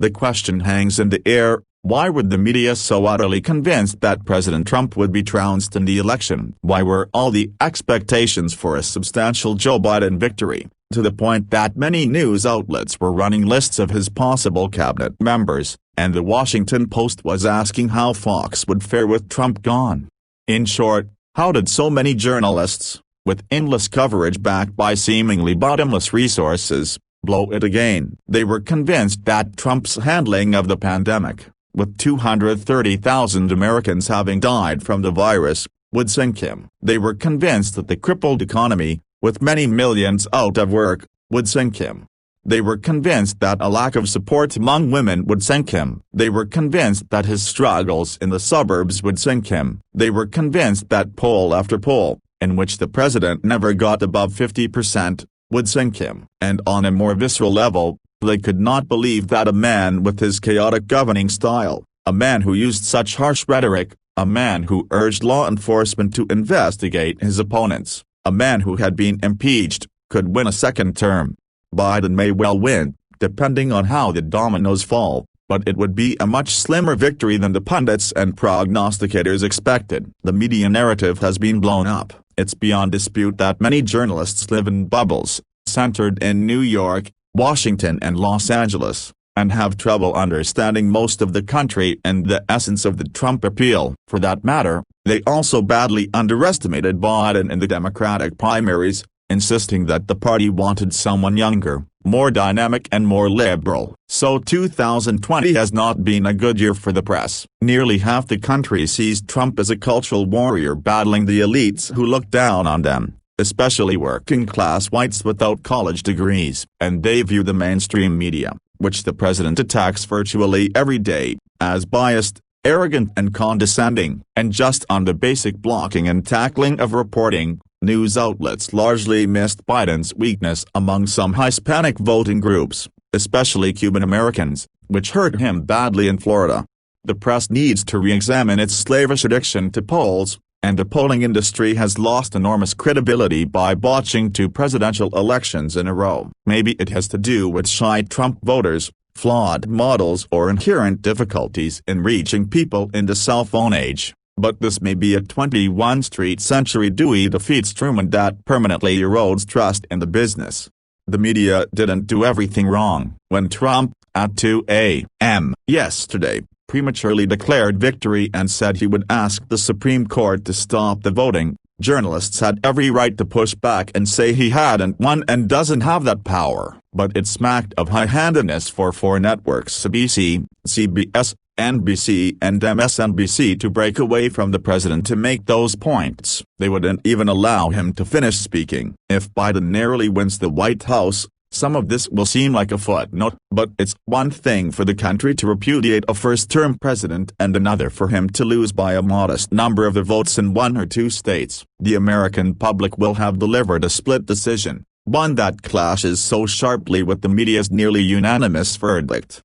The question hangs in the air: why were the media so utterly convinced that President Trump would be trounced in the election? Why were all the expectations for a substantial Joe Biden victory, to the point that many news outlets were running lists of his possible cabinet members, and the Washington Post was asking how Fox would fare with Trump gone? In short, how did so many journalists, with endless coverage backed by seemingly bottomless resources, blow it again? They were convinced that Trump's handling of the pandemic, with 230,000 Americans having died from the virus, would sink him. They were convinced that the crippled economy, with many millions out of work, would sink him. They were convinced that a lack of support among women would sink him. They were convinced that his struggles in the suburbs would sink him. They were convinced that poll after poll, in which the president never got above 50%, would sink him. And on a more visceral level, they could not believe that a man with his chaotic governing style, a man who used such harsh rhetoric, a man who urged law enforcement to investigate his opponents, a man who had been impeached, could win a second term. Biden may well win, depending on how the dominoes fall, but it would be a much slimmer victory than the pundits and prognosticators expected. The media narrative has been blown up. It's beyond dispute that many journalists live in bubbles, centered in New York, Washington and Los Angeles, and have trouble understanding most of the country and the essence of the Trump appeal. For that matter, they also badly underestimated Biden in the Democratic primaries, insisting that the party wanted someone younger, more dynamic and more liberal. So 2020 has not been a good year for the press. Nearly half the country sees Trump as a cultural warrior battling the elites who look down on them, especially working-class whites without college degrees. And they view the mainstream media, which the president attacks virtually every day, as biased, arrogant and condescending. And just on the basic blocking and tackling of reporting, news outlets largely missed Biden's weakness among some Hispanic voting groups, especially Cuban Americans, which hurt him badly in Florida. The press needs to re-examine its slavish addiction to polls, and the polling industry has lost enormous credibility by botching 2 presidential elections in a row. Maybe it has to do with shy Trump voters, flawed models or inherent difficulties in reaching people in the cell phone age. But this may be a 21st century Dewey defeats Truman that permanently erodes trust in the business. The media didn't do everything wrong. When Trump, at 2 a.m. yesterday, prematurely declared victory and said he would ask the Supreme Court to stop the voting, journalists had every right to push back and say he hadn't won and doesn't have that power. But it smacked of high-handedness for 4 networks, ABC, CBS, NBC and MSNBC, to break away from the president to make those points. They wouldn't even allow him to finish speaking. If Biden narrowly wins the White House, some of this will seem like a footnote, but it's one thing for the country to repudiate a first-term president and another for him to lose by a modest number of the votes in 1 or 2 states. The American public will have delivered a split decision, one that clashes so sharply with the media's nearly unanimous verdict.